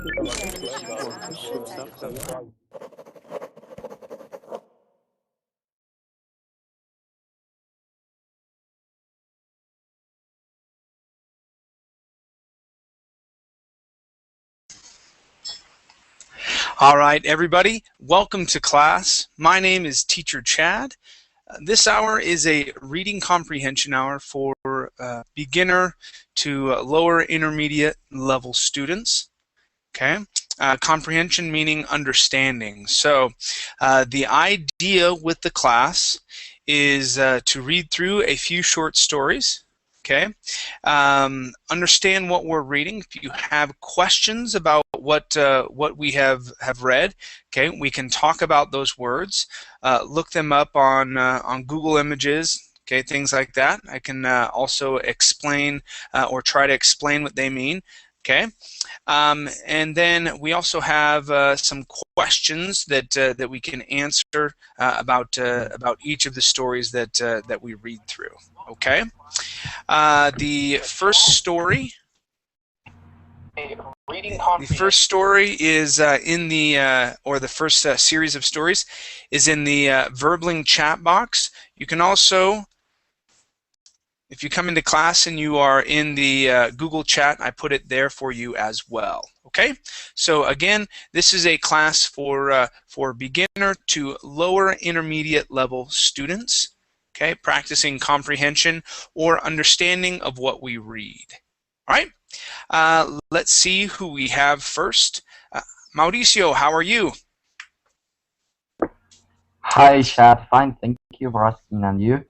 All right, everybody, welcome to class. My name is Teacher Chad. This hour is a reading comprehension hour for beginner to lower intermediate level students. Okay, comprehension meaning understanding. So the idea with the class is to read through a few short stories. Okay, understand what we're reading. If you have questions about what we have read, okay, we can talk about those words. Look them up on Google Images. Okay, things like that. I can also explain or try to explain what they mean. Okay, and then we also have some questions that we can answer about each of the stories that we read through. Okay. The first story is in the or the first series of stories is in the Verbling chat box. You can also, if you come into class and you are in the Google chat, I put it there for you as well. Okay, so again, this is a class for beginner to lower intermediate level students. Okay, practicing comprehension or understanding of what we read. All right, let's see who we have first. Mauricio, how are you? Hi, Chad. Fine, thank you for asking. And you?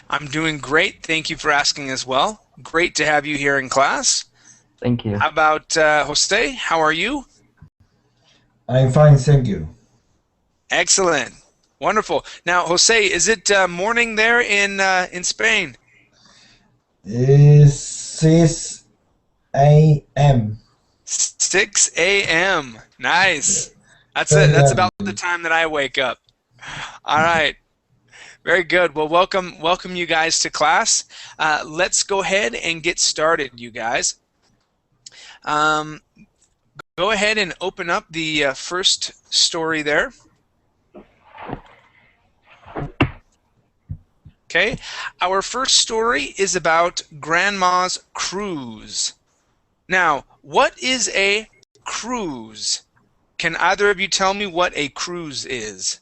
I'm doing great. Thank you for asking as well. Great to have you here in class. Thank you. How about Jose? How are you? I'm fine, thank you. Excellent. Wonderful. Now, Jose, is it morning there in Spain? It's 6 a.m. 6 a.m. Nice. That's Very it. That's early. about the time that I wake up. All right. Very good. Well, welcome you guys to class. Let's go ahead and get started, you guys. Go ahead and open up the first story there. Okay, our first story is about Grandma's cruise. Now, what is a cruise? Can either of you tell me what a cruise is?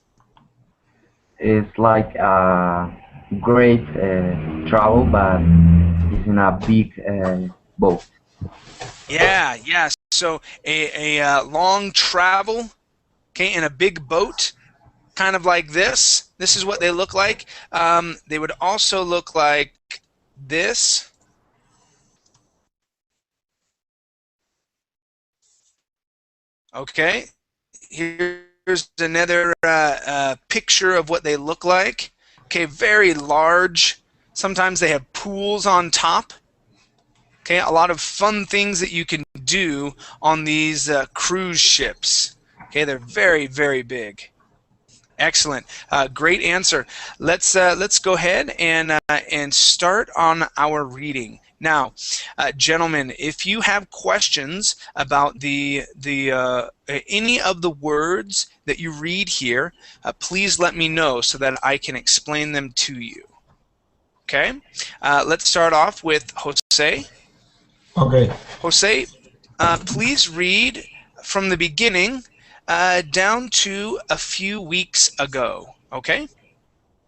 It's like a great travel, but it's in a big boat. Yeah. So a long travel, okay, in a big boat, kind of like this. This is what they look like. They would also look like this. Okay, here's another picture of what they look like. Okay, very large. Sometimes they have pools on top. Okay, a lot of fun things that you can do on these cruise ships. Okay, they're very, very big. Excellent, great answer. Let's go ahead and start on our reading. Now, gentlemen, if you have questions about any of the words that you read here, please let me know so that I can explain them to you. Okay, let's start off with Jose. Okay. Jose, please read from the beginning down to a few weeks ago. Okay.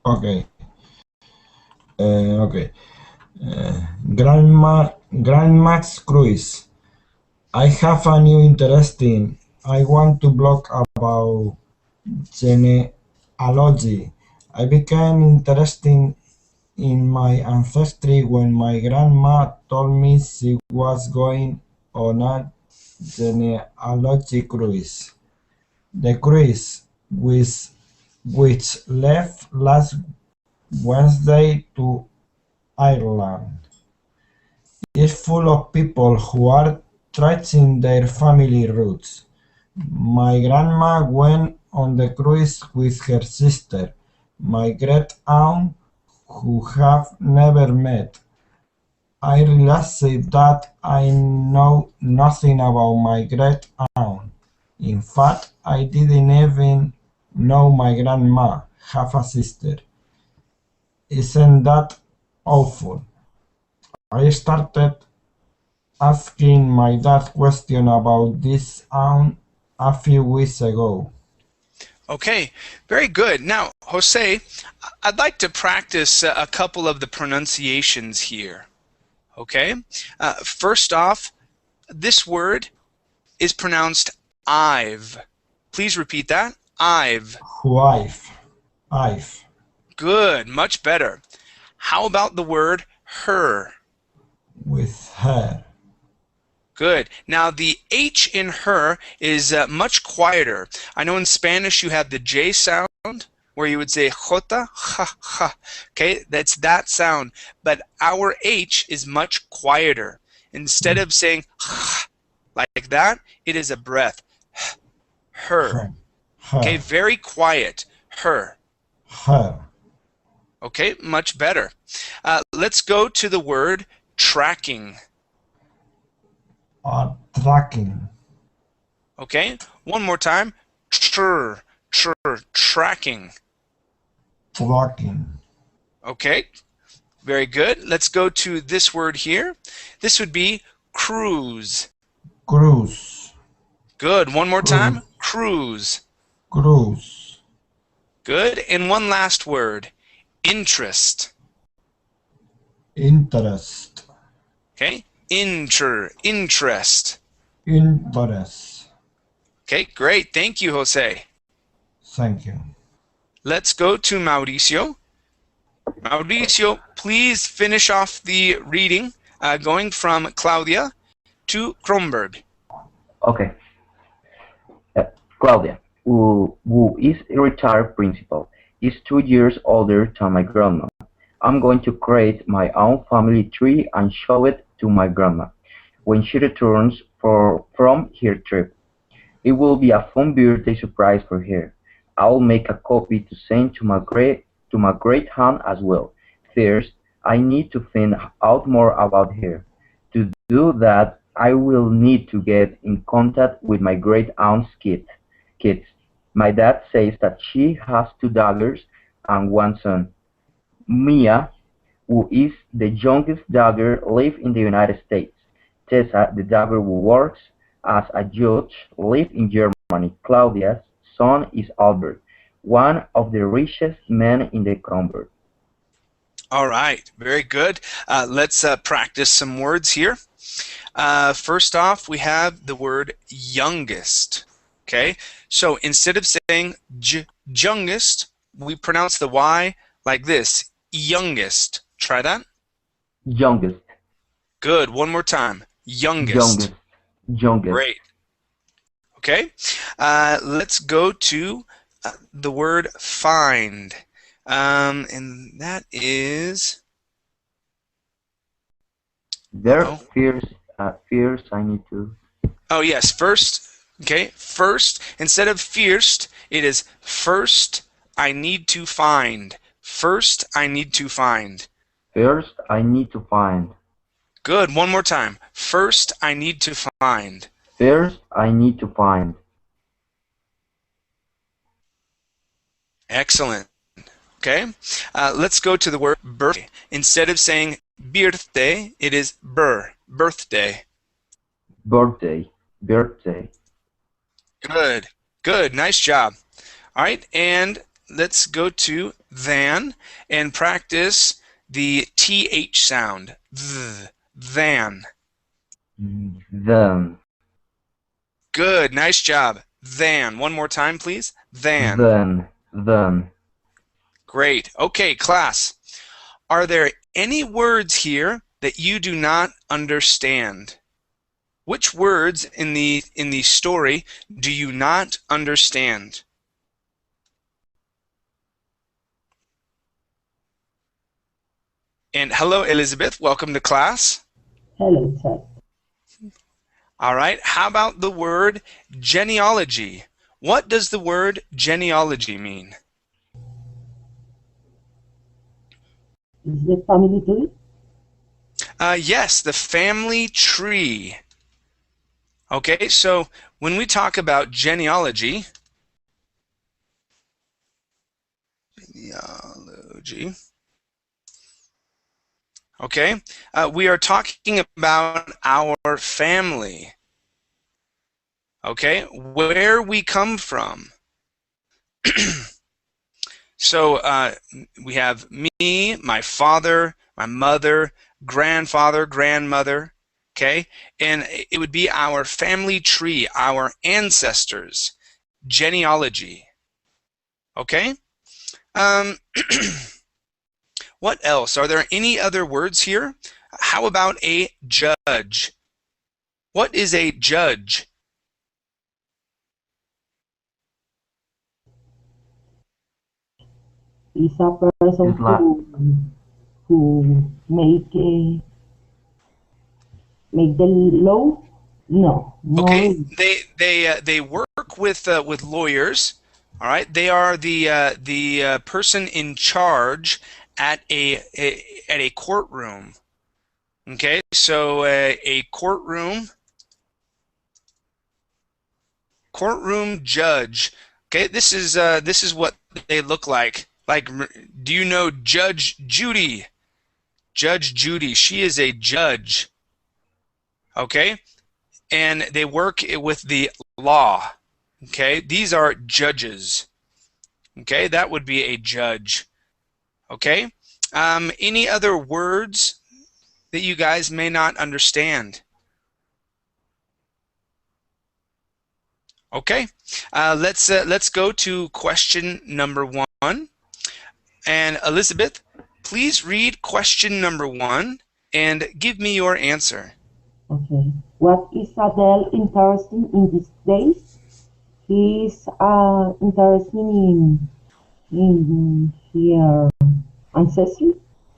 Okay. Okay. Grandma's cruise. I have a new interesting. I want to blog about genealogy. I became interested in my ancestry when my grandma told me she was going on a genealogy cruise. The cruise, which left last Wednesday to Ireland, is full of people who are tracing their family roots. My grandma went on the cruise with her sister, my great aunt, who have never met, I realized that I know nothing about my great aunt. In fact, I didn't even know my grandma have a sister. Isn't that awful? I started asking my dad questions about this aunt a few weeks ago. Okay, very good. Now, Jose, I'd like to practice a couple of the pronunciations here. Okay, first off, this word is pronounced I've. Please repeat that. I've. Wife, I've, Good, much better. How about the word her? with her, Good. Now, the H in her is much quieter. I know in Spanish you have the J sound where you would say jota, ha, ha. Okay, that's that sound. But our H is much quieter. Instead of saying like that, it is a breath. Her. Okay, her, very quiet. Her. her, Okay, much better. Let's go to the word tracking. tracking, Okay, one more time. Tracking. tracking, Okay, very good. Let's go to this word here. This would be cruise. cruise, Good. One more cruise, time. Cruise. cruise, Good. And one last word. Interest. interest, Okay. Interest. interest. Okay, great. Thank you, Jose. Thank you. Let's go to Mauricio. Mauricio, please finish off the reading, going from Claudia to Kronberg. Okay. Claudia, who is a retired principal, is 2 years older than my grandma. I'm going to create my own family tree and show it to my grandma when she returns from her trip. It will be a fun birthday surprise for her. I'll make a copy to send to my great aunt as well. First, I need to find out more about her. To do that, I will need to get in contact with my great aunt's kids. My dad says that she has two daughters and one son. Mia, who is the youngest daughter, lives in the United States. Tessa, the daughter who works as a judge, lives in Germany. Claudia's son is Albert, one of the richest men in the Kronberg. All right, very good. Let's practice some words here. First off, we have the word youngest. Okay, so instead of saying youngest, we pronounce the Y like this, youngest. Try that. Youngest, Good. One more time. Youngest. youngest, youngest. Great. Okay, let's go to the word find. And that is... There, Uh-oh. fierce, I need to. Oh, yes, first. Okay, first, instead of fierce, it is first I need to find. First I need to find. First, I need to find. Good, one more time. First I need to find. First, I need to find. Excellent. Okay, let's go to the word birthday. Instead of saying birthday, it is birthday. Birthday, birthday. Good, good, nice job. All right, and let's go to than and practice the TH sound. Than. Then, Good, nice job. Than. One more time, please. Than. then. Great. Okay, class. Are there any words here that you do not understand? Which words in the story do you not understand? And hello, Elizabeth. Welcome to class. Hello, sir. All right. How about the word genealogy? What does the word genealogy mean? Is the family tree? Yes, the family tree. Okay, so when we talk about genealogy, okay, we are talking about our family. Okay, where we come from. So we have me, my father, my mother, grandfather, grandmother, okay? And it would be our family tree, our ancestors, genealogy, okay? Um, what else? Are there any other words here? How about a judge? What is a judge? Is a person It's like who make the law? No, Okay, no. they work with lawyers. All right, they are the person in charge at a courtroom. Okay, so a courtroom judge. Okay, this is what they look like. Like, do you know Judge Judy? Judge Judy, she is a judge. Okay, and they work with the law. Okay, these are judges. Okay, that would be a judge. Okay, any other words that you guys may not understand? Okay, let's go to question number 1. And Elizabeth, please read question number 1 and give me your answer. Okay. What is Adele interested in these days? He's interested in her ancestry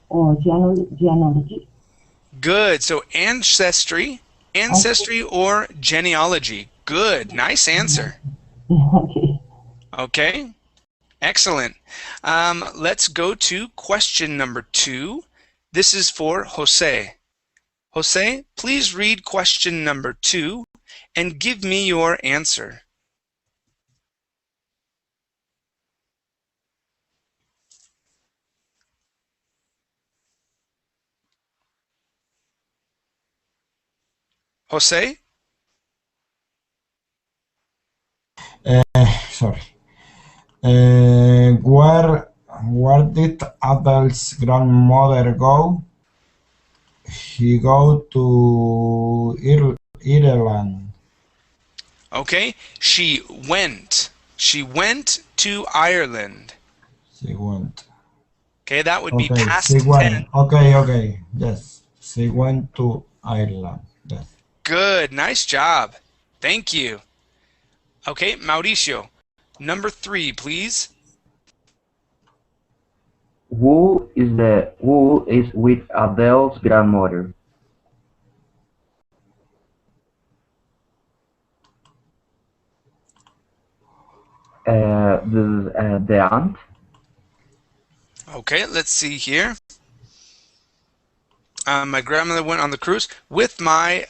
or genealogy. Good. So ancestry or genealogy. Good. Nice answer. Okay. Okay. Excellent. Let's go to question number 2. This is for Jose. Jose, please read question number 2 and give me your answer. Jose? Sorry. Where did Adele's grandmother go? He go to Ireland. Okay. She went. She went to Ireland. She went. Okay, that would be Okay, she past tense. went. Okay. Yes, she went to Ireland. Yes. Good. Nice job. Thank you. Okay, Mauricio. Number 3, please. who is with Adele's grandmother? The aunt. Okay, let's see here. My grandmother went on the cruise with my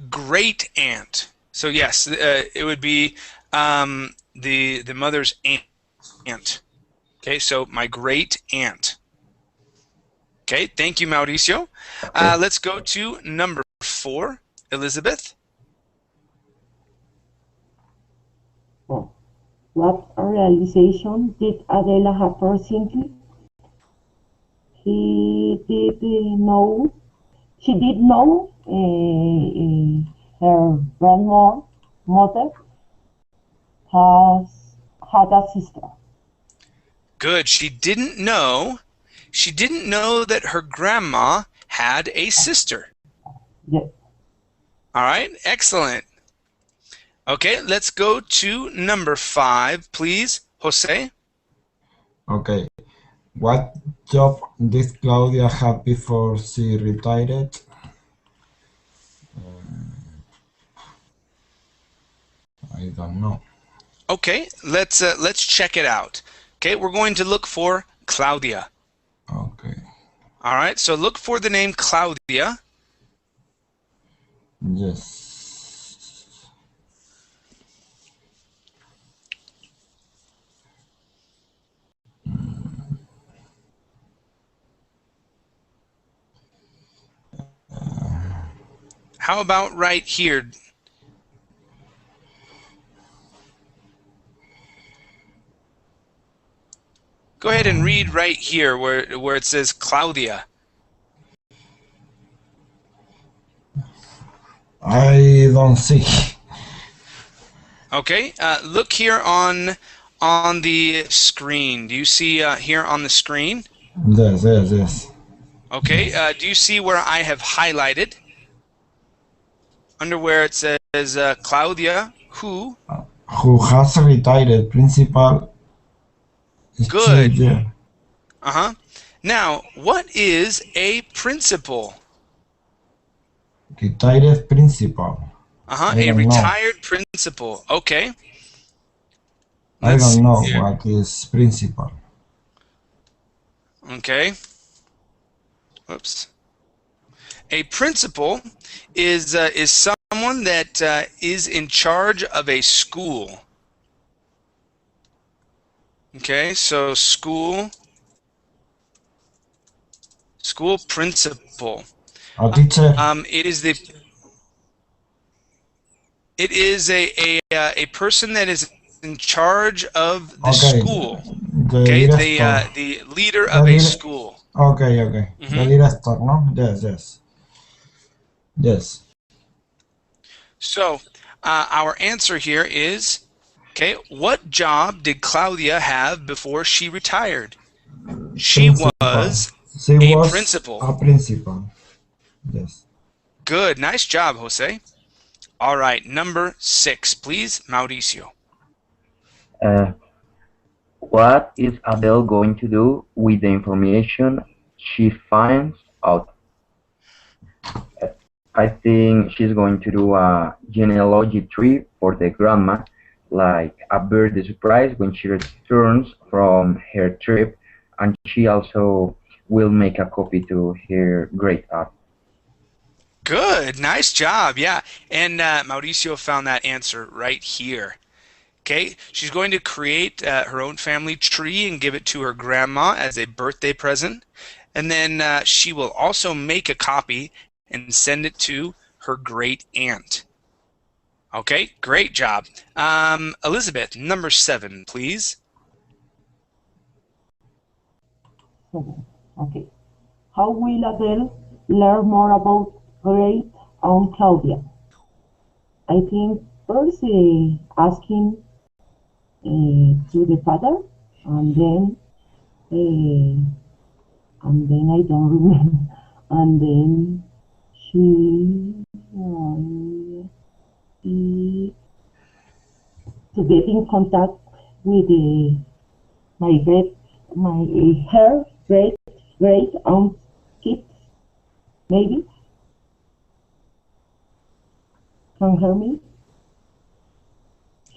great aunt. So yes, it would be the mother's aunt. Okay, so my great aunt. Okay, thank you, Mauricio. Okay. Let's go to number 4, Elizabeth. Oh. What realization did Adela have recently? He did know. She did know her grandmother has had a sister. Good. She didn't know. She didn't know that her grandma had a sister. Yes. All right, excellent. Okay, let's go to number 5, please, Jose. Okay. What job did Claudia have before she retired? I don't know. Okay, let's check it out. Okay, we're going to look for Claudia. Okay. All right, so look for the name Claudia. Yes. How about right here? Go ahead and read right here where it says Claudia. I don't see. Okay, look here on the screen. Do you see here on the screen? Yes, yes, yes. Okay, Yes. do you see where I have highlighted? Under where it says Claudia, who? Who has retired principal Good. teacher? Uh-huh. Now, what is a principal? Retired principal. Uh-huh, I a don't know. retired principal. Okay. I Let's see don't know here. what is principal. Okay. Whoops. A principal is someone that is in charge of a school. Okay, so school principal. A teacher. It is a person that is in charge of the Okay. school. The Okay, director. the leader The of a school. Okay, okay. The Hmm. director, no? Yes, yes. Yes. So our answer here is, okay, what job did Claudia have before she retired? She Principal. was She a was principal. a principal. Yes. Good, nice job, Jose. All right, number 6, please, Mauricio. What is Adele going to do with the information she finds out? I think she's going to do a genealogy tree for the grandma, like a birthday surprise when she returns from her trip, and she also will make a copy to her great aunt. Good, nice job, yeah. And Mauricio found that answer right here. Okay, she's going to create her own family tree and give it to her grandma as a birthday present. And then she will also make a copy and send it to her great aunt. Okay, great job. Elizabeth, number 7, please. 7. Okay. How will Adele learn more about great Aunt Claudia? I think first asking to the father, and then I don't remember, and then she he, to get in contact with my great my her great aunt kids, maybe. Can you hear me?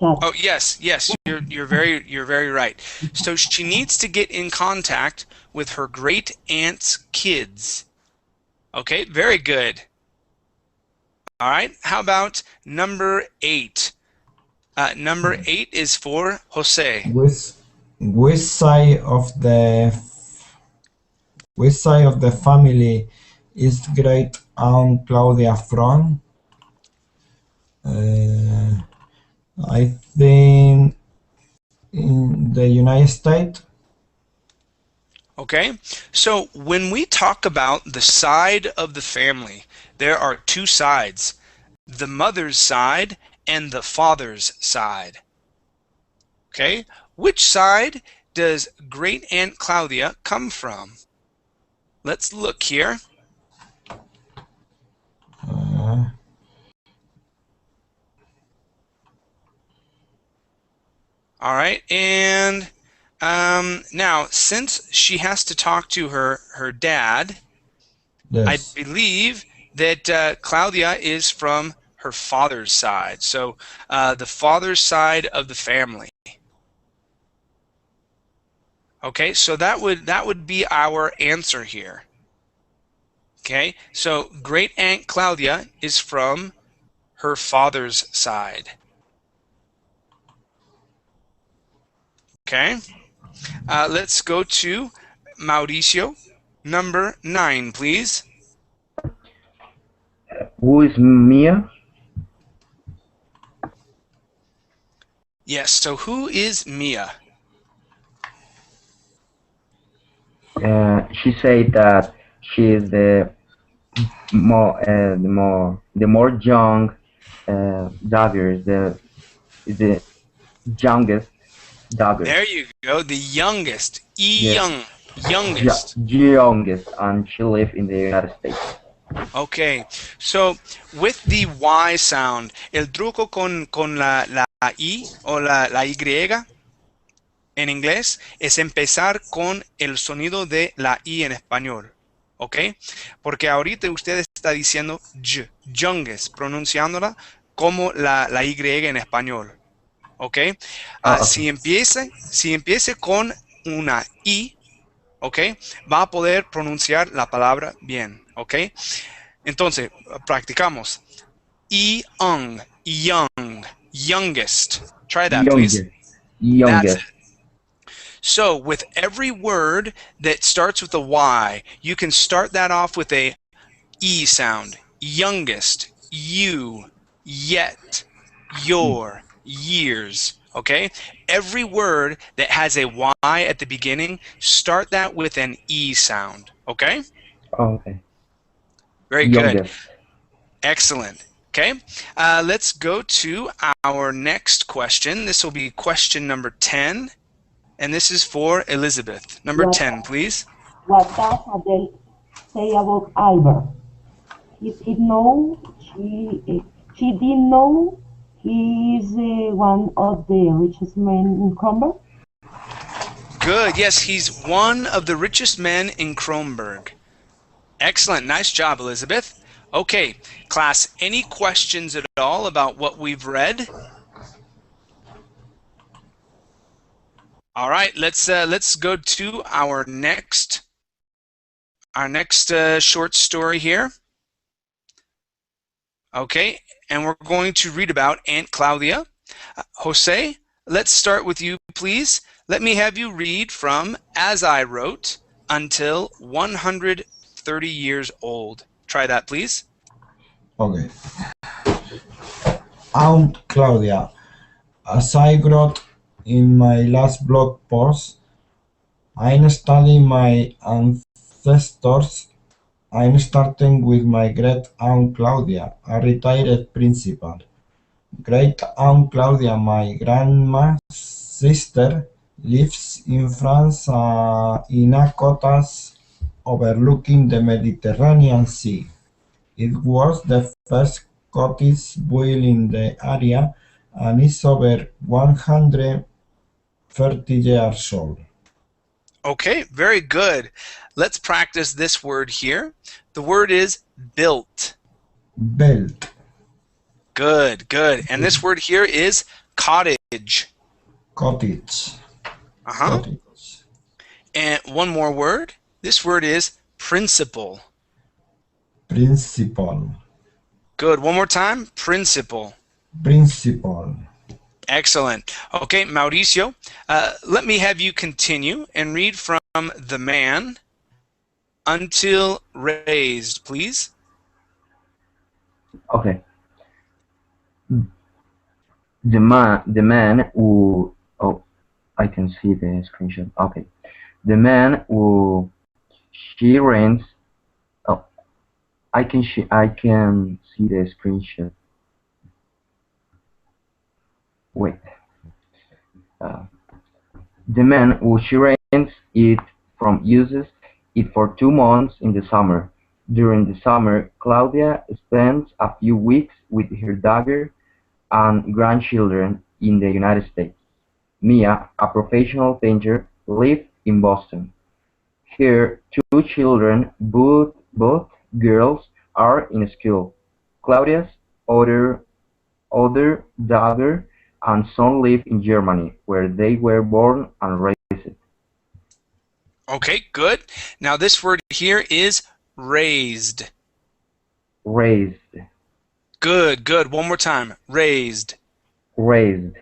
Chat. Oh yes, yes, you're very right. So she needs to get in contact with her great aunt's kids. Okay, very good. All right, how about number 8? Number 8 is for Jose. Which side of the family is great Aunt Claudia from? I think in the United States. Okay, so when we talk about the side of the family, there are two sides, the mother's side and the father's side. Okay, which side does Great Aunt Claudia come from? Let's look here. Uh, All right, and now since she has to talk to her dad, I yes. believe that Claudia is from her father's side. So the father's side of the family. Okay, so that would be our answer here. Okay, so Great Aunt Claudia is from her father's side. Okay, let's go to Mauricio. Number 9, please. Who is Mia? Yes, so who is Mia? She said that she is the more young dagger, the youngest dagger. There you go, the youngest. Yes, Youngest. youngest, and she lives in the United States. Okay, so with the Y sound, el truco con la I o la Y en inglés es empezar con el sonido de la I en español. ¿Ok? Porque ahorita usted está diciendo youngest, pronunciándola como la Y en español. ¿Ok? Okay. Si empiece con una I, ¿ok? Va a poder pronunciar la palabra bien. ¿Ok? Entonces, practicamos. Young, youngest. Try that, please. That's it. Youngest. So with every word that starts with a Y, you can start that off with a E sound. Youngest, you, yet, your, years. Okay? Every word that has a Y at the beginning, start that with an E sound. Okay? Okay. Very Youngest. good. Excellent. Okay, let's go to our next question. This will be question number 10, and this is for Elizabeth. Number 10, please. What does Adele say about Albert? He did know she didn't know he is one of the richest men in Kronberg. Good. Yes, he's one of the richest men in Kronberg. Excellent. Nice job, Elizabeth. Okay, class, any questions at all about what we've read? All right, let's go to our next short story here. Okay, and we're going to read about Aunt Claudia. Jose, let's start with you, please. Let me have you read from As I Wrote until 130 years old. Try that, please. Okay. Aunt Claudia, as I wrote in my last blog post, I'm studying my ancestors. I'm starting with my great aunt Claudia, a retired principal. Great aunt Claudia, my grandma's sister, lives in France in a cottage overlooking the Mediterranean Sea. It was the first cottage built in the area and is over 130 years old. Okay, very good. Let's practice this word here. The word is built. Built. Good, good. And this word here is cottage. Cottage. Uh-huh. Cottage. And one more word. This word is principal. Principal. Good. One more time. Principal. Principal. Excellent. Okay, Mauricio, let me have you continue and read from the man until raised, please. Okay. The man who, oh, I can see the screenshot. Okay. The man who she rents, oh, I can see the screenshot. Wait. The man who she rents it from uses it for 2 months in the summer. During the summer, Claudia spends a few weeks with her daughter and grandchildren in the United States. Mia, a professional painter, lives in Boston. Her 2 children, both girls, are in school. Claudia's other daughter and son live in Germany, where they were born and raised. Okay, good. Now this word here is raised. Raised. Good, good. One more time. Raised. Raised.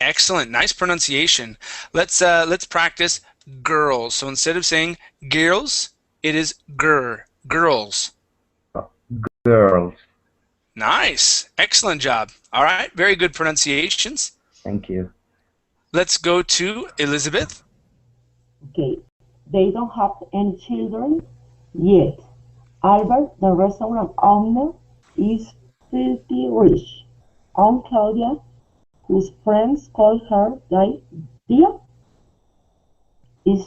Excellent. Nice pronunciation. Let's practice girls. So instead of saying girls, it is girls. Girls. Nice. Excellent job. All right. Very good pronunciations. Thank you. Let's go to Elizabeth. Okay. They don't have any children yet. Albert, the restaurant owner, is filthy rich. Aunt Claudia, whose friends call her Dia, is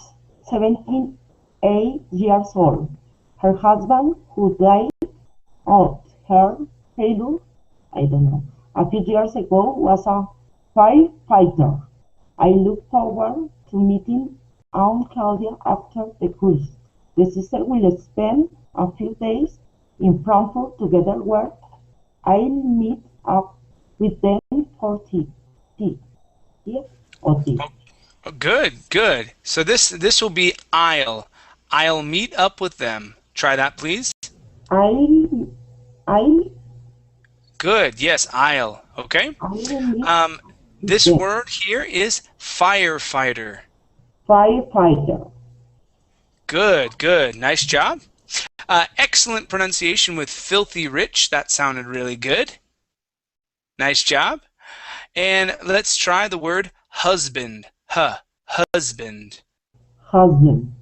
78 years old. Her husband, who died of heart failure, I don't know, a few years ago, was a firefighter. I look forward to meeting Aunt Claudia after the cruise. The sister will spend a few days in Frankfurt together where I'll meet up with them for tea. Tea or tea. Oh, good, good. So this will be I'll meet up with them. Try that, please. I'll Good. Yes, I'll. Okay. meet This them. word here is firefighter. Firefighter. Good, good. Nice job. Excellent pronunciation with filthy rich. That sounded really good. Nice job. And let's try the word husband. Husband. Husband.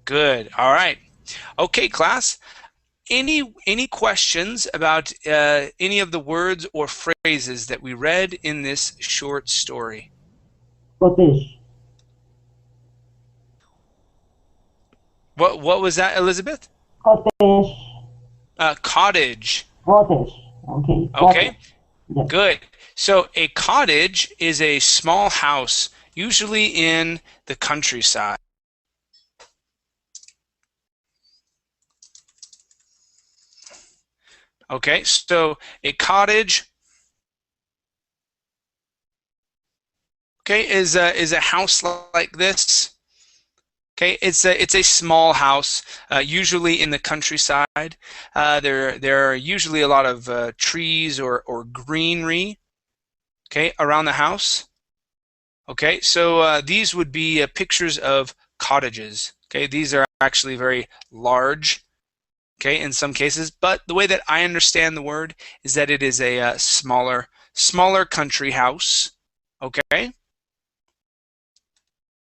Good. All right. Okay, class. Any questions about any of the words or phrases that we read in this short story? Cottage. What was that, Elizabeth? Cottage. Cottage. Cottage. Okay. Okay. Yes. Good. So a cottage is a small house, usually in the countryside. Okay, so a cottage, okay, is a house like this. Okay, it's a small house, usually in the countryside. There are usually a lot of trees or greenery, okay, around the house. Okay, so these would be pictures of cottages. Okay, these are actually very large. Okay, in some cases, but the way that I understand the word is that it is a smaller country house. Okay.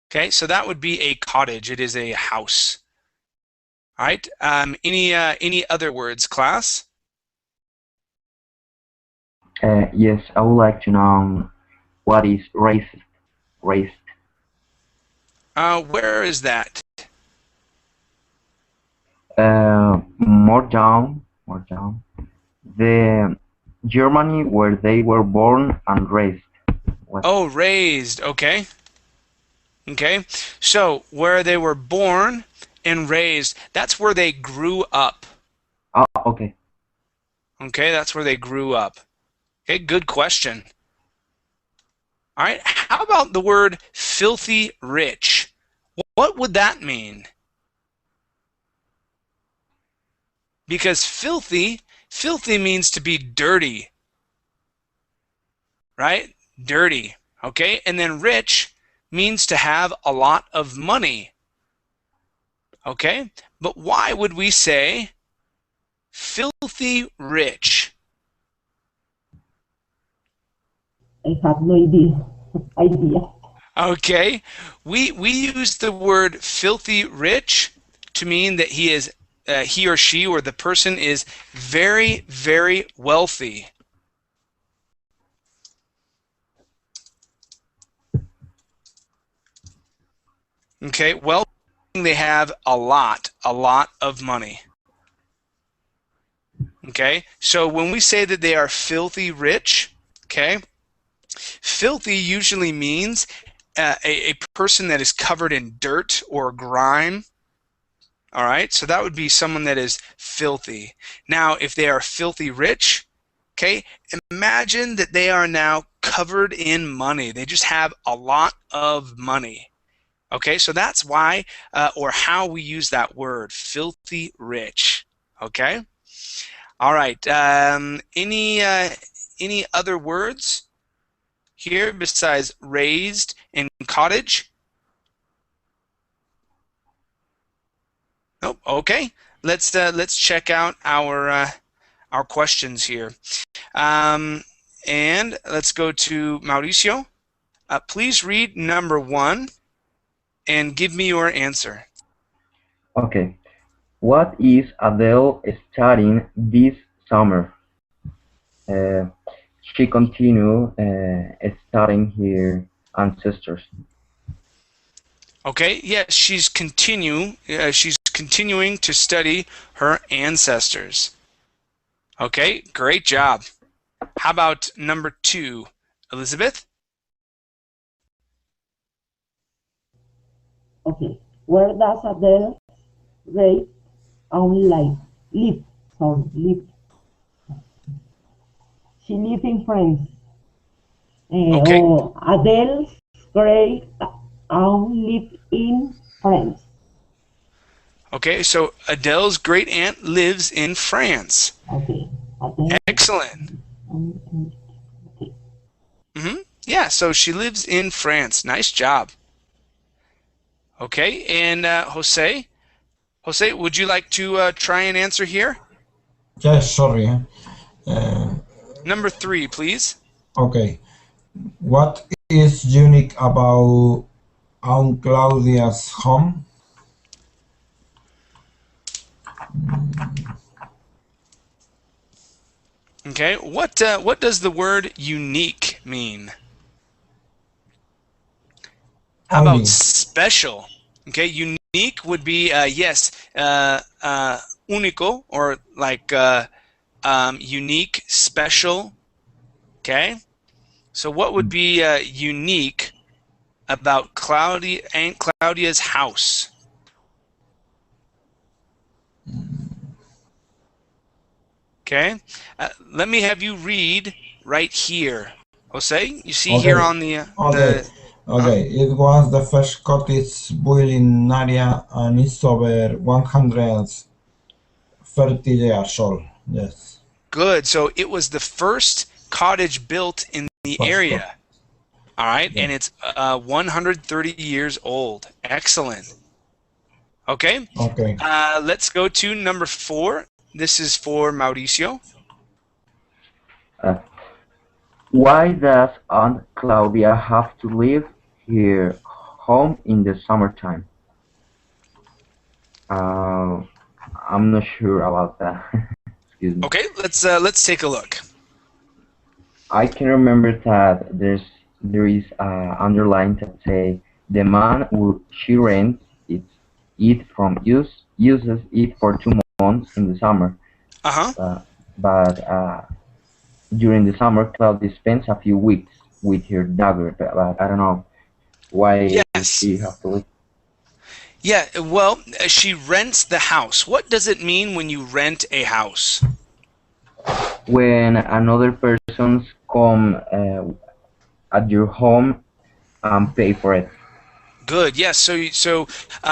Okay, so that would be a cottage. It is a house. All right. Any other words, class? Yes, I would like to know what is racist. Racist. Where is that? More down. The Germany where they were born and raised. What? Oh, raised. Okay. Okay. So where they were born and raised, that's where they grew up. Oh, okay. Okay, that's where they grew up. Okay, good question. All right. How about the word filthy rich? What would that mean? Because filthy means to be dirty, right? Dirty, okay? And then rich means to have a lot of money, okay? But why would we say filthy rich? I have no idea. Okay, we use the word filthy rich to mean that he or she or the person is very, very wealthy. Okay, well, they have a lot of money. Okay, so when we say that they are filthy rich, okay, filthy usually means a person that is covered in dirt or grime. All right, so that would be someone that is filthy. Now, if they are filthy rich, okay, imagine that they are now covered in money. They just have a lot of money. Okay, so that's why or how we use that word, filthy rich. Okay, All right. Any other words here besides raised and cottage? Nope. Okay. Let's check out our questions here. And let's go to Mauricio. Please read number 1 and give me your answer. Okay. What is Adele studying this summer? She continue studying her ancestors. Okay. Yes, she's continuing to study her ancestors. Okay. Great job. How about number 2, Elizabeth? Okay. Where does Adele great aunt live? Sorry, live. She lives in France. Okay. Adele's great aunt live in France. Okay. So Adele's great aunt lives in France. Okay. Adele. Excellent. Okay. Yeah. So she lives in France. Nice job. Okay. And Jose. Jose, would you like to try and answer here? Yes, sorry. Number 3, please. Okay. What is unique about Aunt Claudia's home? Okay. What does the word unique mean? How about Only. special? Okay. Unique would be yes, único, or like unique, special. Okay. So what would be unique about Aunt Claudia's house? Okay. Let me have you read right here. Jose, you see here Okay. on the Okay. It was the first cottage built in Naria and it's over 130 years old. Yes. Good. So it was the first cottage built in the First cottage. area. All right. Yeah. And it's 130 years old. Excellent. Okay. Okay. Let's go to number 4. This is for Mauricio. Uh, why does Aunt Claudia have to leave her home in the summertime? Uh, I'm not sure about that. Excuse me. Okay. Let's take a look. I can remember that there is underline that say the man who she rents it from uses it for 2 months in the summer. Uh-huh. But during the summer, Claudia spends a few weeks with her daughter. But I don't know why Yes. she have to leave. Yeah. Well, she rents the house. What does it mean when you rent a house? When another persons come at your home and pay for it. Good. Yes. So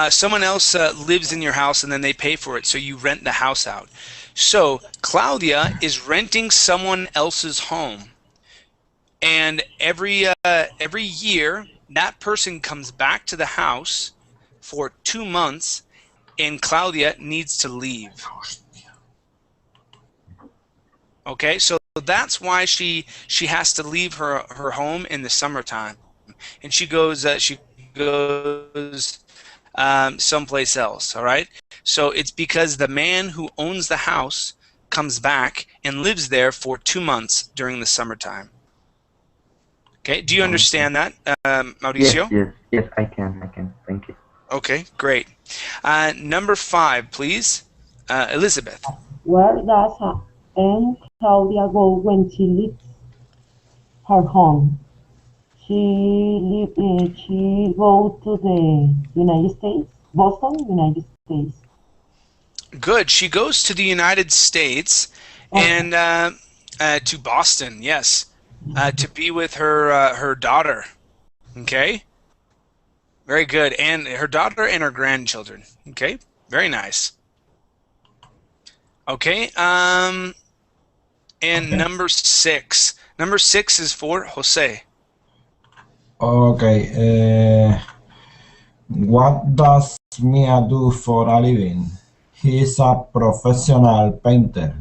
someone else lives in your house and then they pay for it. So you rent the house out. So Claudia is renting someone else's home, and every year that person comes back to the house for 2 months, and Claudia needs to leave. Okay. So that's why she has to leave her home in the summertime, and she goes someplace else. All right. So it's because the man who owns the house comes back and lives there for 2 months during the summertime. Okay. Do you understand that, Mauricio? Yes, I can. Thank you. Okay, great. Number 5, please. Elizabeth. Where does Aunt Claudia go when she leaves her home? She go to the United States, Boston, United States. Good. She goes to the United States Okay. and to Boston, yes, to be with her daughter. Okay. Very good. And her daughter and her grandchildren. Okay. Very nice. Okay. And Okay. number 6. Number 6 is for Jose. Okay. What does Mia do for a living? He is a professional painter.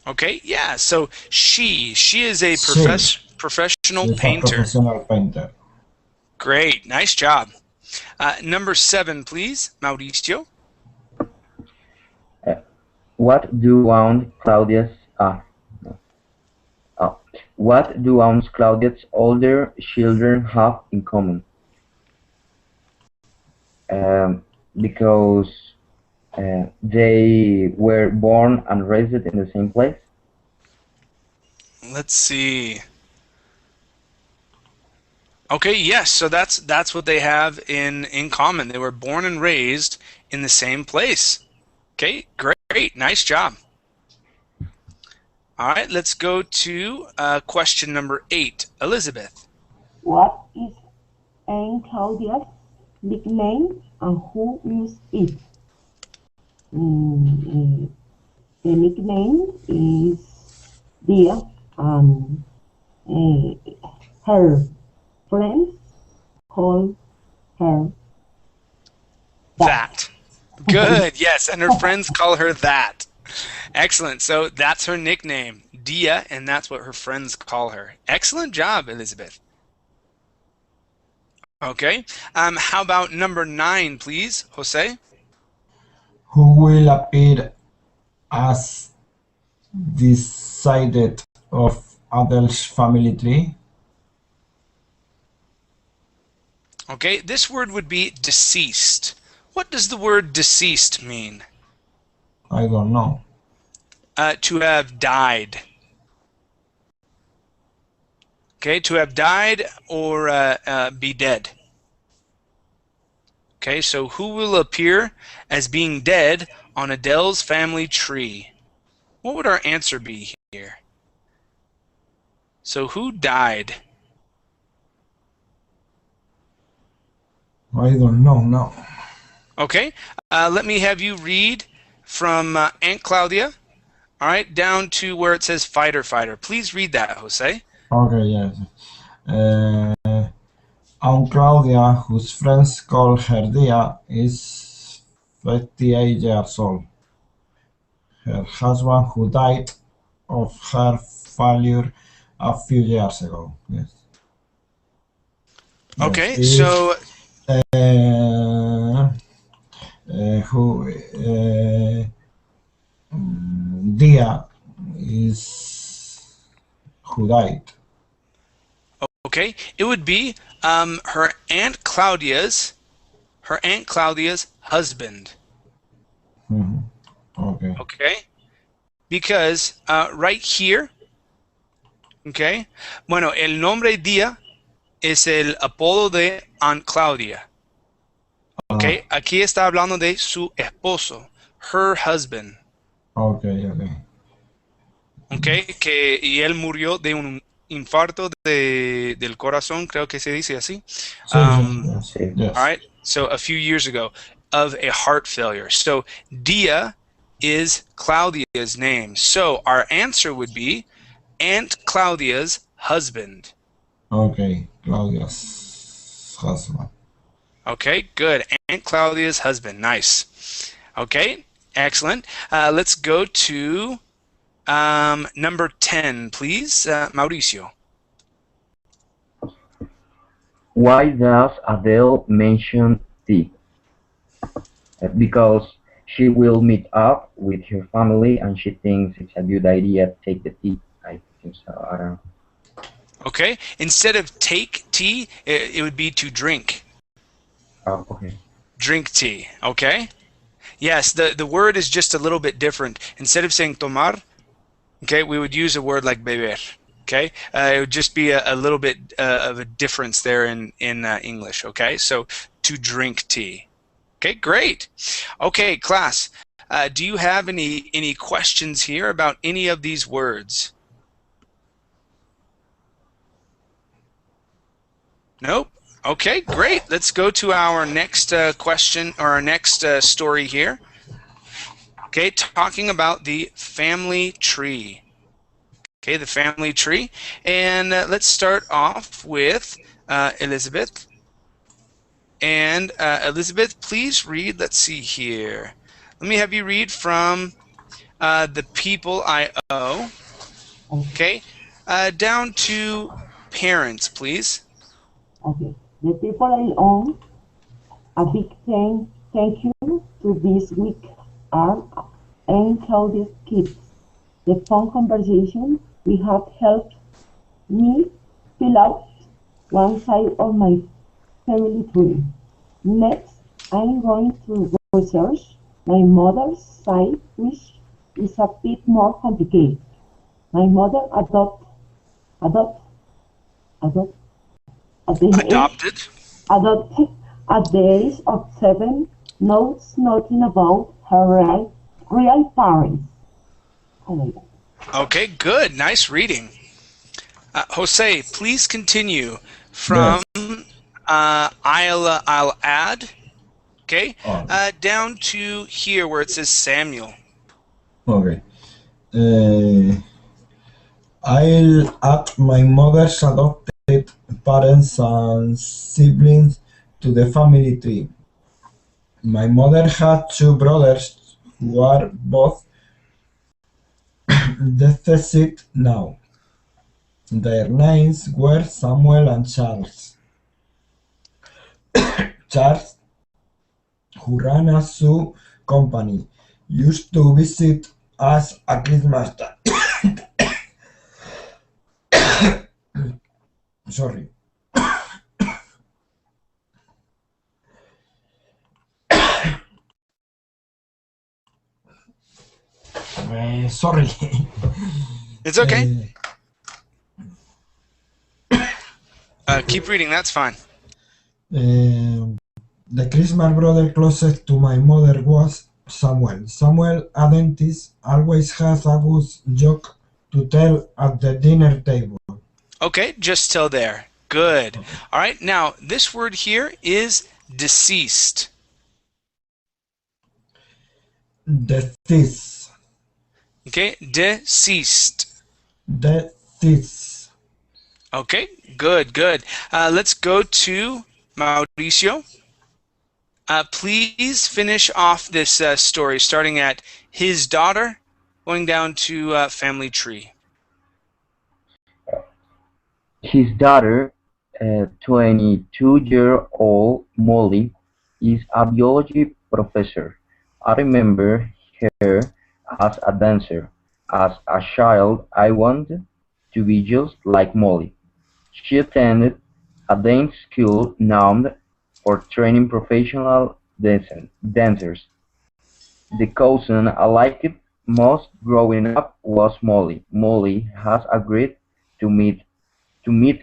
Okay, yeah, so she is a She professional is a painter. professional painter. Great, nice job. Number 7, please, Mauricio. What do Aunt Claudia's no. What do Aunt Claudia's older children have in common? Um, because they were born and raised in the same place. Let's see. Okay, yes, so that's what they have in common. They were born and raised in the same place. Okay, great, nice job. All right, let's go to question number 8, Elizabeth. What is Aunt Claudia's nickname and who is it? The nickname is Dia, and her friends call her That. Good, yes, and her friends call her that. Excellent, so that's her nickname, Dia, and that's what her friends call her. Excellent job, Elizabeth. Okay, how about number 9, please, Jose? Who will appear as decided of Adele's family tree? Okay, this word would be deceased. What does the word deceased mean? I don't know. To have died. Okay, to have died or be dead. Okay, so who will appear as being dead on Adele's family tree? What would our answer be here? So who died? I don't know now. Okay, let me have you read from Aunt Claudia, all right, down to where it says fighter. Please read that, Jose. Okay, yes. Aunt Claudia, whose friends call her Dia, is 58 years old. Her husband, who died of heart failure a few years ago. Yes. Okay, Yes. so Dia is who died. okay, it would be her Aunt Claudia's husband. Mhm. Okay. Okay, because right here, okay, bueno, el nombre Dia es el apodo de Aunt Claudia. Okay, aquí está hablando de su esposo, her husband. Okay. Okay, y él murió de un infarto del corazón, creo que se dice así. Yes. Sí. Yes. All right, so a few years ago, of a heart failure. So Dia is Claudia's name. So our answer would be Aunt Claudia's husband. Okay. Claudia's husband. Okay, good. Aunt Claudia's husband. Nice. Okay, excellent. Let's go to number 10, please, Mauricio. Why does Adele mention tea? Because she will meet up with her family and she thinks it's a good idea to take the tea. I think so. I don't know. Okay, instead of take tea, it would be to drink. Oh, okay. Drink tea, okay? Yes, the word is just a little bit different. Instead of saying tomar, okay, we would use a word like beber, okay? It would just be a little bit of a difference there in English, okay? So to drink tea. Okay, great. Okay, class, do you have any questions here about any of these words? Nope. Okay, great. Let's go to our next question, or our next story here. Okay, talking about the family tree. Okay, the family tree. And let's start off with Elizabeth. And Elizabeth, please read. Let's see here. Let me have you read from the people I owe. Okay, down to parents, please. Okay. The people I own, a big thank you to this week are encoded kids. The phone conversation we have helped me fill out one side of my family tree. Next, I'm going to research my mother's side, which is a bit more complicated. My mother adopt, adopt at the age, Adopted. adopted at the age of 7, knows nothing about her real parents. Oh my God. Okay, good. Nice reading. Jose, please continue from Yes. I'll add, okay, Okay. down to here where it says Samuel. Okay. Uh, I'll add my mother's adopted parents and siblings to the family tree. My mother had two brothers who are both deceased now. Their names were Samuel and Charles. Charles, who ran a shoe company, used to visit us at Christmas time. Sorry. Sorry. It's okay. Keep Uh, reading. That's fine. the Christmas brother closest to my mother was Samuel. Samuel, a dentist, always has a good joke to tell at the dinner table. Okay, just till there. Good. Okay. All right, now this word here is deceased. Deceased. Okay, deceased. Deceased. Okay, good, good. Let's go to Mauricio. Please finish off this story, starting at his daughter, going down to family tree. His daughter, 22-year-old Molly, is a biology professor. I remember her as a dancer. As a child, I wanted to be just like Molly. She attended a dance school known for training professional dancers. The cousin I liked most growing up was Molly. Molly has agreed to meet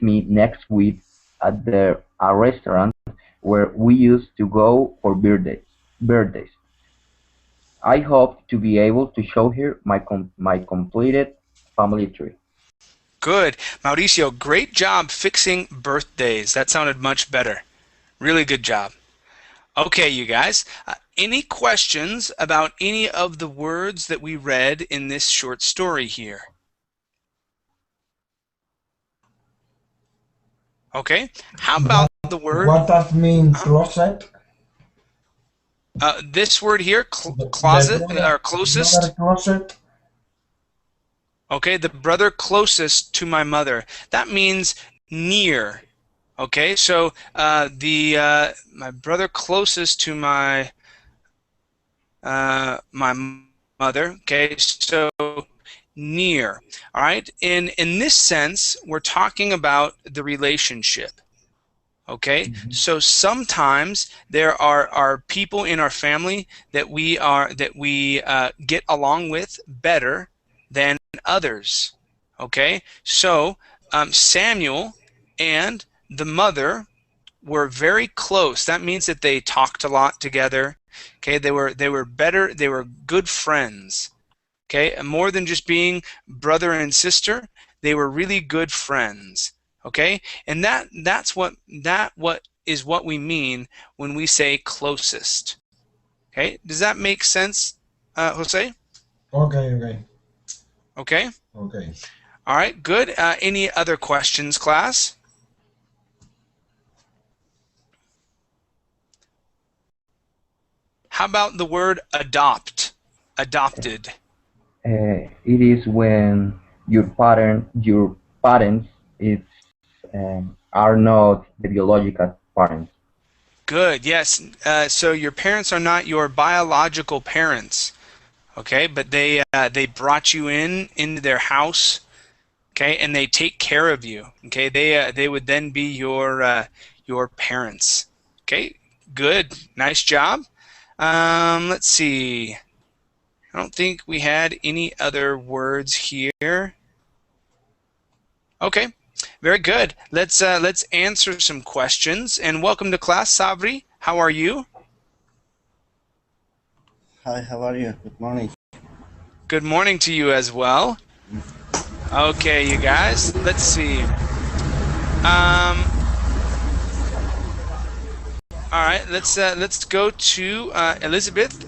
me next week at a restaurant where we used to go for birthdays. I hope to be able to show her my completed family tree. Good. Mauricio, great job fixing birthdays. That sounded much better. Really good job. Okay, you guys. Any questions about any of the words that we read in this short story here? Okay. How about What, the what word? does mean Uh, closet? this word here, The closet or brother closest. closet? Okay, the brother closest to my mother. That means near. Okay, so the my brother closest to my mother. Okay, so near. All right. In this sense, we're talking about the relationship. Okay, Mhm. so sometimes there are people in our family that we get along with better than others. Okay, so Samuel and the mother were very close. That means that they talked a lot together. Okay, they were better. They were good friends. Okay, and more than just being brother and sister, they were really good friends. Okay, and that is what we mean when we say closest. Okay, does that make sense, Jose? Okay, okay, Okay. okay. All right, good. Any other questions, class? How about the word adopt? Adopted. It is when your parents it's, are not the biological parents. Good, yes. So your parents are not your biological parents, okay? But they brought you into their house, okay, and they take care of you, okay? They would then be your parents, okay? Good, nice job. Let's see. I don't think we had any other words here. Okay, very good. Let's answer some questions. And welcome to class, Sabri. How are you? Hi, how are you? Good morning. Good morning to you as well. Okay, you guys. Let's see. All right. Let's go to Elizabeth.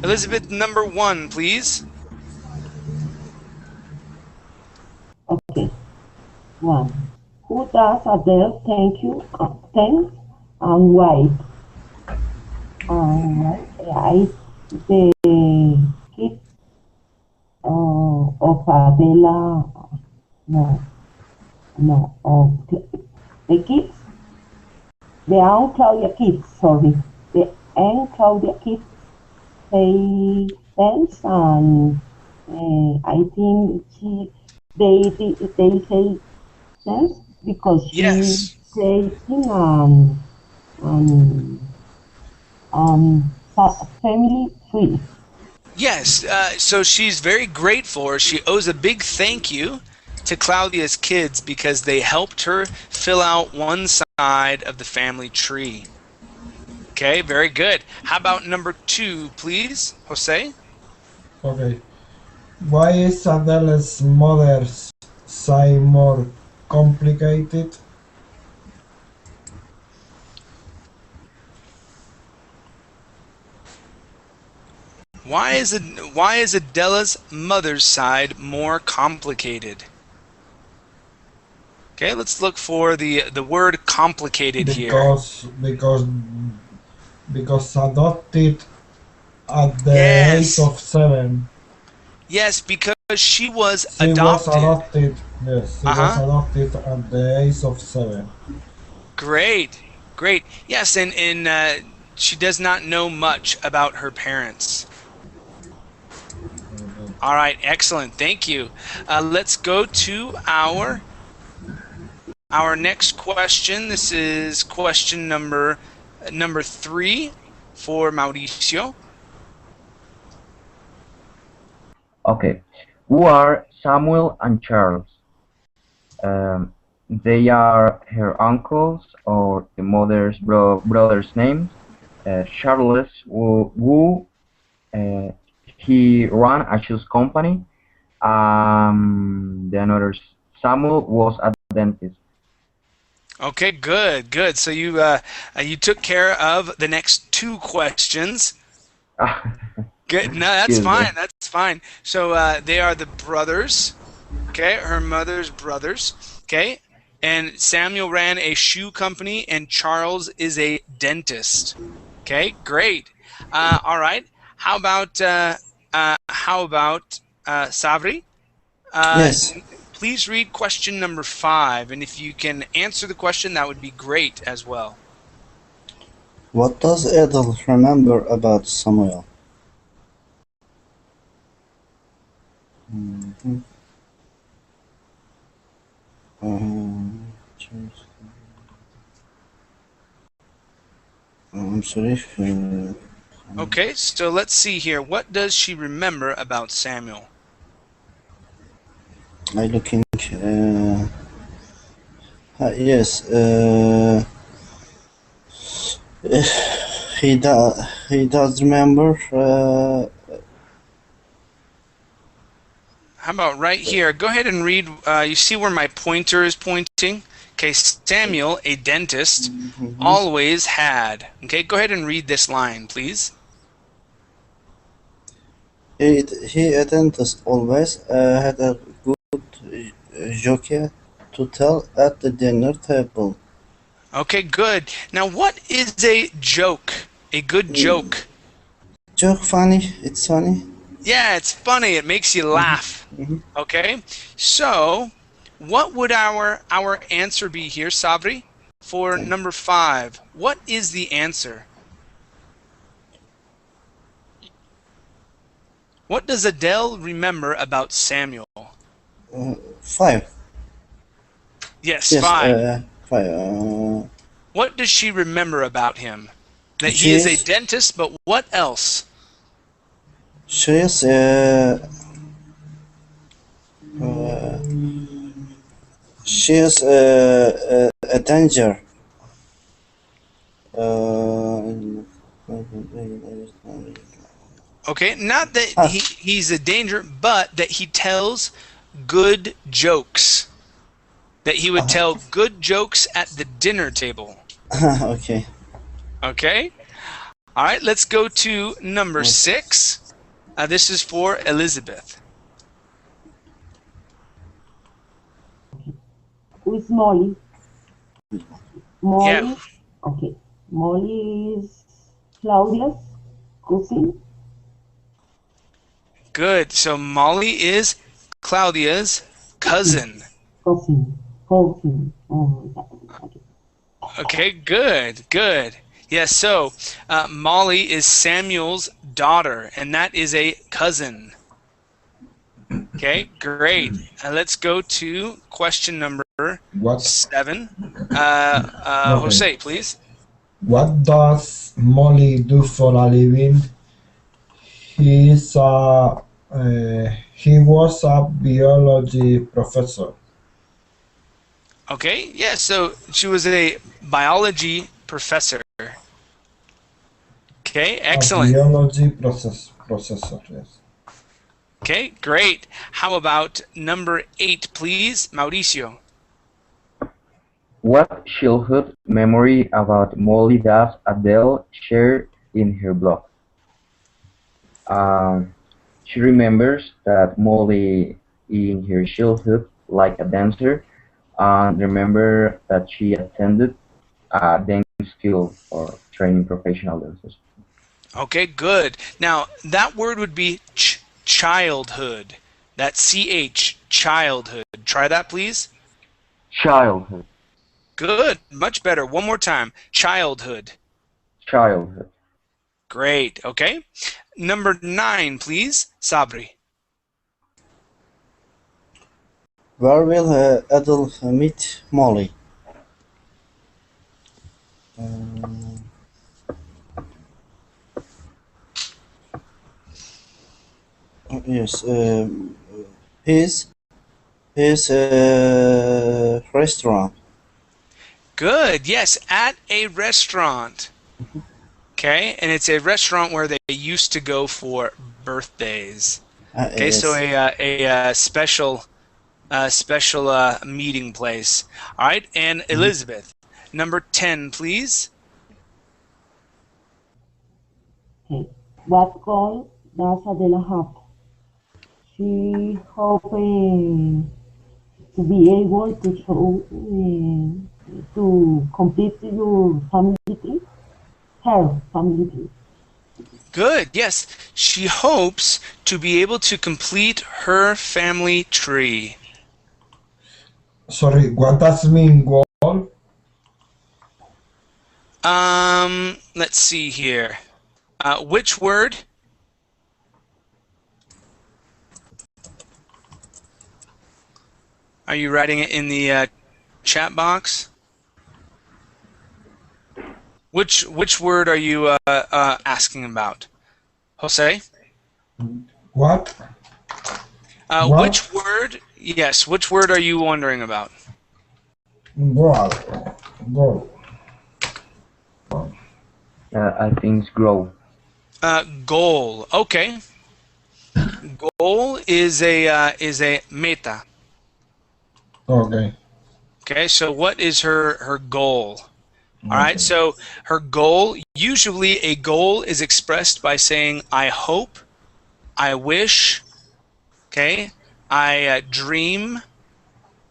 Elizabeth, number 1, please. Okay. 1. Who does Adele thank and why? I the kid of Adela, of the kids, the Aunt Claudia kids, sorry. The Aunt Claudia kids say thanks and I think they say thanks because she Yes. creating family tree. Yes. So she's very grateful. She owes a big thank you to Claudia's kids because they helped her fill out one side of the family tree. Okay, very good. How about number 2, please, Jose? Okay. Why is Adele's mother's side more complicated? Why is Adela's mother's side more complicated? Okay, let's look for the word complicated here. Because adopted at the age Yes. of 7. Yes, because she was She was adopted. adopted. Yes, she was Uh-huh. adopted at the age of 7. Great. Great. Yes, and she does not know much about her parents. All right, excellent. Thank you. Let's go to our next question. This is question number 3 for Mauricio. Okay. Who are Samuel and Charles? Um, they are her uncles or the mother's brother's names. Charles, uh, he ran a shoes company. The another Samuel was a dentist. Okay, good, good. So you took care of the next 2 questions. Good. No, that's Excuse me. fine. That's fine. So they are the brothers. Okay, her mother's brothers. Okay, and Samuel ran a shoe company, and Charles is a dentist. Okay, great. All right. How about Savri? Uh, Yes. please read question number 5, and if you can answer the question, that would be great as well. What does Adele remember about Samuel? Mhm. Um, I'm sorry if Okay, so let's see here. What does she remember about Samuel? I looking. Yes. He does remember. How about right here? Go ahead and read. You see where my pointer is pointing? Okay, Samuel, a dentist, Mhm. always had. Okay, go ahead and read this line, please. He a dentist always had a good joke to tell at the dinner table. Okay, good. Now, what is a joke? A good joke. Joke funny. It's funny. Yeah, it's funny. It makes you laugh. Mhm. Okay, so what would our answer be here, Sabri, for number 5? What is the answer? What does Adele remember about Samuel? 5. Yes, Yes. 5. 5. What does she remember about him? That he is a She's dentist, but what else? she's uh, she's a danger. Okay, not that Ah, he's a danger, but that he tells good jokes. That he would tell good jokes at the dinner table. okay. Okay? All right, let's go to number 6. This is for Elizabeth. Who is Molly? Yeah, Molly, okay. Molly is Claudia's cousin. good. So Molly is Claudia's cousin. Cousin. Cousin. Okay. Okay, good, good. Yes, so Molly is Samuel's daughter, and that is a cousin. Okay, great. Let's go to question number What? 7. Okay. Jose, please. What does Molly do for a living? He's a he was a biology professor. Okay, yeah, so she was a biology professor. Okay, A excellent. biology processor. Yes. Okay, great. How about number 8, please, Mauricio? What childhood memory about Molly does Adele share in her blog? Um, she remembers that Molly in her childhood liked a dancer and remember that she attended a dance school for training professional dancers. Okay, good. Now, that word would be childhood. That CH, childhood. Try that, please. Childhood, Good, much better. One more time. Childhood. childhood. Great, okay. Number 9, please, Sabri. where will Adele meet Molly? Um, yes. His restaurant. Good, yes, at a restaurant. Okay, and it's a restaurant where they used to go for birthdays. Okay, so Yes. a special meeting place. All right, and Mhm. Elizabeth, number 10, please. Okay. What goal does Adela have? She hopes to be able to show to complete your family tree, her family tree. Good, yes. She hopes to be able to complete her family tree. Sorry, what does mean goal? Let's see here. Which word? Are you writing it in the chat box? Which word are you asking about? Jose? What? What? Which word? Yes, which word are you wondering about? Goal. Goal. I think it's grow. Goal. Okay. Goal is a meta. Okay. Okay, so what is her goal? All right, Okay. so her goal, usually a goal is expressed by saying, I hope, I wish, okay, I dream,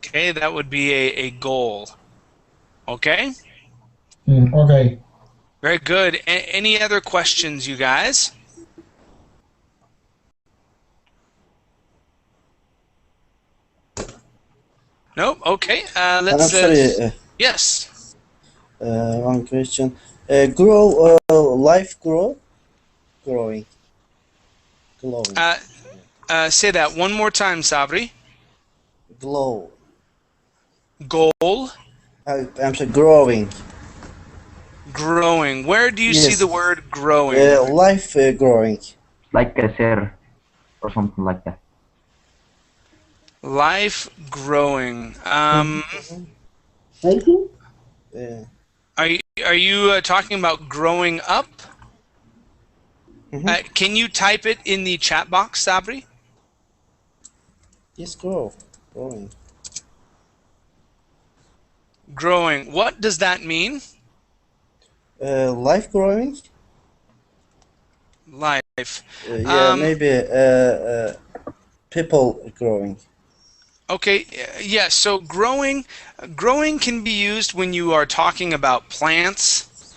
Okay, that would be a goal. Okay? Okay. Very good. Any other questions, you guys? Nope. Okay. I'm Let's. sorry. Yes. One question. Grow. Life grow. Growing. Glowing. Say that one more time, Sabri. Glow. Goal. I'm sorry. Growing. Growing. Where do you see Yes. the word growing? Life growing. Like crecer or something like that. Life growing. Raising? Are you talking about growing up? Can you type it in the chat box, Sabri? Yes, grow. Growing. Growing. What does that mean? Life growing? Life. Yeah, maybe people growing. Okay, yeah, so growing can be used when you are talking about plants,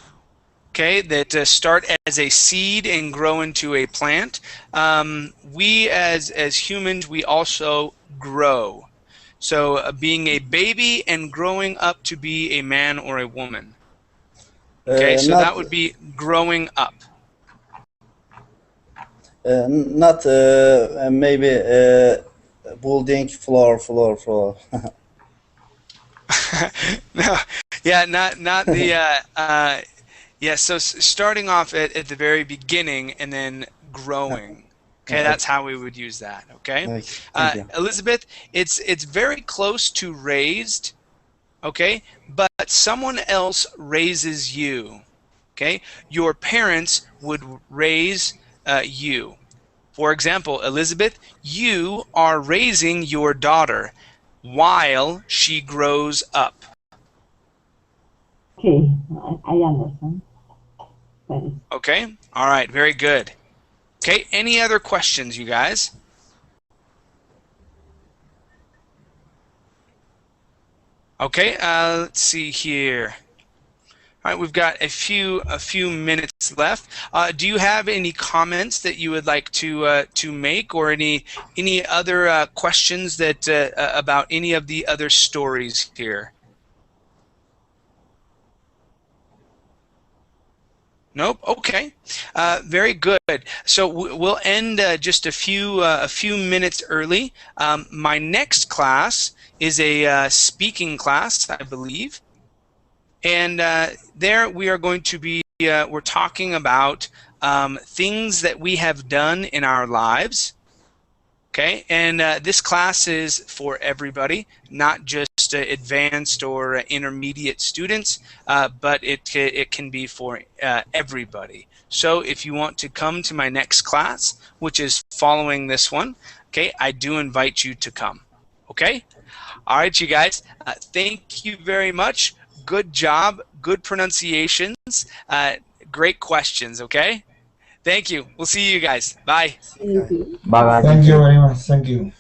okay, that start as a seed and grow into a plant. We as humans, we also grow. So being a baby and growing up to be a man or a woman. Okay, so Not that would be growing up. not maybe building floor. No, yeah, not the yeah. So starting off at the very beginning and then growing. Okay, that's how we would use that. Okay, Okay, thank you. Elizabeth, it's very close to raised. Okay, but someone else raises you. Okay, your parents would raise you. For example, Elizabeth, you are raising your daughter while she grows up. Okay, I understand. Thanks. Okay, all right, very good. Okay, any other questions, you guys? Okay, let's see here. All right, we've got a few minutes left. Do you have any comments that you would like to make, or any other questions that about any of the other stories here? Nope. Okay. Very good. So we'll end just a few minutes early. My next class is a speaking class, I believe. And there we are going to be, we're talking about things that we have done in our lives. Okay, and this class is for everybody, not just advanced or intermediate students, but it can be for everybody. So if you want to come to my next class, which is following this one, okay, I do invite you to come. Okay? All right, you guys, thank you very much. Good job, good pronunciations, great questions, okay? Thank you. We'll see you guys. Bye. Thank you. Bye bye, Thank you teacher. very much. Thank you.